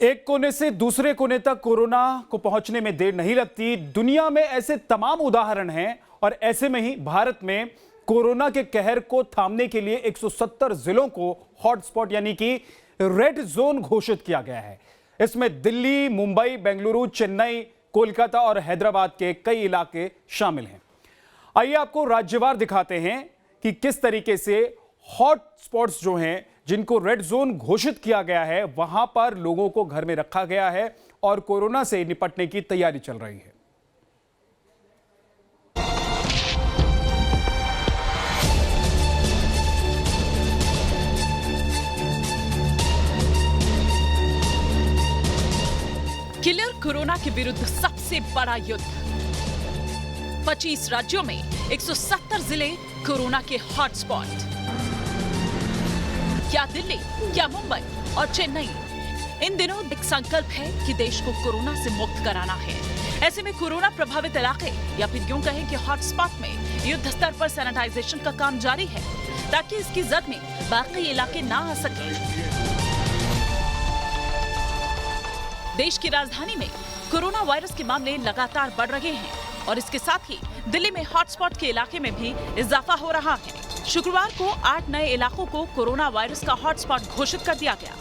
एक कोने से दूसरे कोने तक कोरोना को पहुंचने में देर नहीं लगती। दुनिया में ऐसे तमाम उदाहरण हैं और ऐसे में ही भारत में कोरोना के कहर को थामने के लिए 170 जिलों को हॉटस्पॉट यानी कि रेड जोन घोषित किया गया है। इसमें दिल्ली, मुंबई, बेंगलुरु, चेन्नई, कोलकाता और हैदराबाद के कई इलाके शामिल हैं। आइए आपको राज्यवार दिखाते हैं कि किस तरीके से हॉटस्पॉट्स जो हैं, जिनको रेड जोन घोषित किया गया है, वहां पर लोगों को घर में रखा गया है और कोरोना से निपटने की तैयारी चल रही है। किलर कोरोना के विरुद्ध सबसे बड़ा युद्ध। 25 राज्यों में 170 जिले कोरोना के हॉटस्पॉट। क्या दिल्ली, क्या मुंबई और चेन्नई? इन दिनों एक संकल्प है कि देश को कोरोना से मुक्त कराना है। ऐसे में कोरोना प्रभावित इलाके या फिर यूं कहें कि हॉटस्पॉट में युद्ध स्तर पर सैनिटाइजेशन का काम जारी है ताकि इसकी जद में बाकी इलाके ना आ सके। देश की राजधानी में कोरोना वायरस के मामले लगातार बढ़ रहे हैं और इसके साथ ही दिल्ली में हॉटस्पॉट के इलाके में भी इजाफा हो रहा है। शुक्रवार को 8 नए इलाकों को कोरोना वायरस का हॉटस्पॉट घोषित कर दिया गया।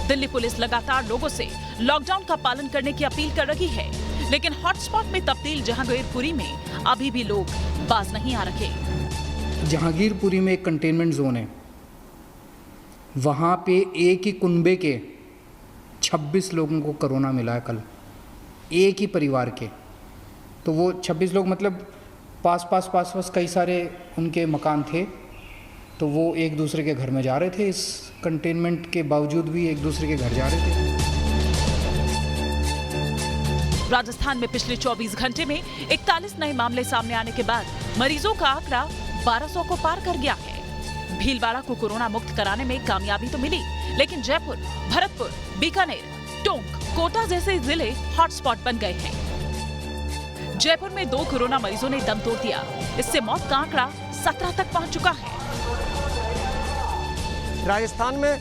दिल्ली पुलिस लगातार लोगों से लॉकडाउन का पालन करने की अपील कर रही है, लेकिन हॉटस्पॉट में तब्दील जहांगीरपुरी में अभी भी लोग बाज नहीं आ रहे। जहांगीरपुरी में एक कंटेनमेंट जोन है, वहाँ पे एक ही कुनबे के 26 लोगों को कोरोना मिला है कल, एक ही परिवार के। तो वो 26 लोग मतलब पास कई सारे उनके मकान थे, तो वो एक दूसरे के घर में जा रहे थे। इस कंटेनमेंट के बावजूद भी एक दूसरे के घर जा रहे थे। राजस्थान में पिछले 24 घंटे में 41 नए मामले सामने आने के बाद मरीजों का आंकड़ा 1200 को पार कर गया है। भीलवाड़ा को कोरोना मुक्त कराने में कामयाबी तो मिली, लेकिन जयपुर, भरतपुर, बीकानेर, टोंक, कोटा जैसे जिले हॉटस्पॉट बन गए हैं। जयपुर में 2 कोरोना मरीजों ने दम तोड़ दिया। इससे मौत का आंकड़ा 17 तक पहुंच चुका है। राजस्थान में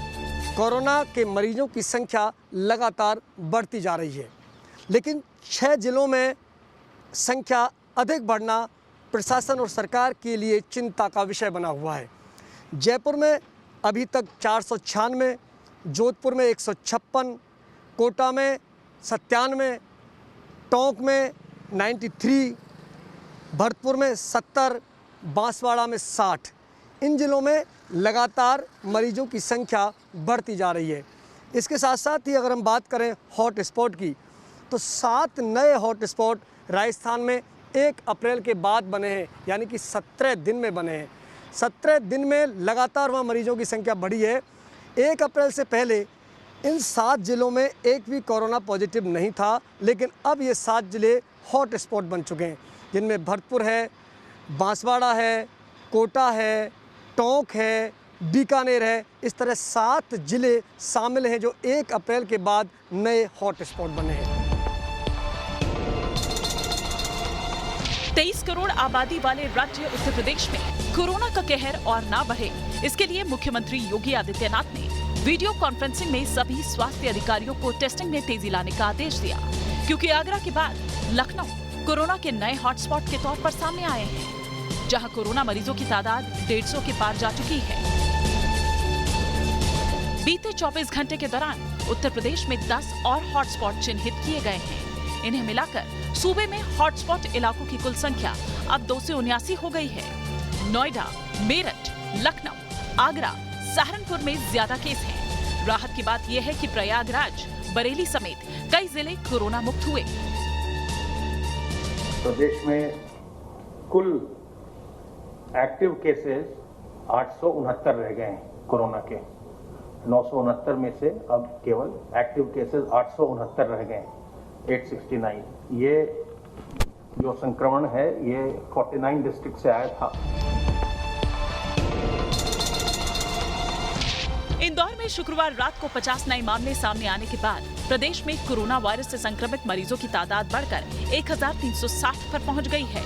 कोरोना के मरीजों की संख्या लगातार बढ़ती जा रही है, लेकिन 6 जिलों में संख्या अधिक बढ़ना प्रशासन और सरकार के लिए चिंता का विषय बना हुआ है। जयपुर में अभी तक 496, जोधपुर में 156, कोटा में 97, टोंक में 93, भरतपुर में 70, बांसवाड़ा में 60। इन जिलों में लगातार मरीजों की संख्या बढ़ती जा रही है। इसके साथ साथ ही अगर हम बात करें हॉट स्पॉट की, तो 7 नए हॉट स्पॉट राजस्थान में 1 अप्रैल के बाद बने हैं, यानी कि 17 दिन में बने हैं। 17 दिन में लगातार वहाँ मरीजों की संख्या बढ़ी है। 1 अप्रैल से पहले इन 7 जिलों में एक भी कोरोना पॉजिटिव नहीं था, लेकिन अब ये 7 जिले हॉट स्पॉट बन चुके हैं, जिनमें भरतपुर है, बांसवाड़ा है, कोटा है, टोंक है, बीकानेर है। इस तरह 7 जिले शामिल हैं जो 1 अप्रैल के बाद नए हॉट स्पॉट बने हैं। 23 करोड़ आबादी वाले राज्य उत्तर प्रदेश में कोरोना का कहर और ना बढ़े, इसके लिए मुख्यमंत्री योगी आदित्यनाथ ने वीडियो कॉन्फ्रेंसिंग में सभी स्वास्थ्य अधिकारियों को टेस्टिंग में तेजी लाने का आदेश दिया, क्योंकि आगरा के बाद लखनऊ कोरोना के नए हॉटस्पॉट के तौर पर सामने आए हैं, जहां कोरोना मरीजों की तादाद 150 के पार जा चुकी है। बीते 24 घंटे के दौरान उत्तर प्रदेश में 10 और हॉटस्पॉट चिन्हित किए गए हैं। इन्हें मिलाकर सूबे में हॉटस्पॉट इलाकों की कुल संख्या अब 279 हो गई है। नोएडा, मेरठ, लखनऊ, आगरा, सहारनपुर में ज्यादा केस हैं। राहत की बात यह है कि प्रयागराज, बरेली समेत कई जिले कोरोना मुक्त हुए। प्रदेश में कुल एक्टिव केसेस 869 रह गए हैं कोरोना के। 969 में से अब केवल एक्टिव केसेस 869 रह गए हैं, 869। ये जो संक्रमण है ये 49 डिस्ट्रिक्ट से आया था। इंदौर में शुक्रवार रात को 50 नए मामले सामने आने के बाद प्रदेश में कोरोना वायरस से संक्रमित मरीजों की तादाद बढ़कर 1360 पर पहुंच गई है।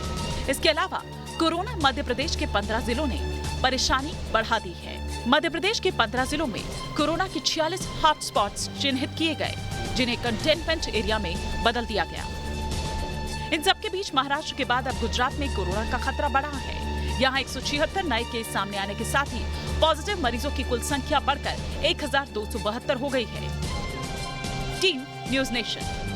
इसके अलावा कोरोना मध्य प्रदेश के 15 जिलों ने परेशानी बढ़ा दी है। मध्य प्रदेश के 15 जिलों में कोरोना के 46 हॉटस्पॉट्स चिन्हित किए गए, जिन्हें कंटेनमेंट एरिया में बदल दिया गया। इन सबके बीच महाराष्ट्र के बाद अब गुजरात में कोरोना का खतरा बढ़ा है। यहाँ 176 नए केस सामने आने के साथ ही पॉजिटिव मरीजों की कुल संख्या बढ़कर 1272 हो गई है। Team news nation.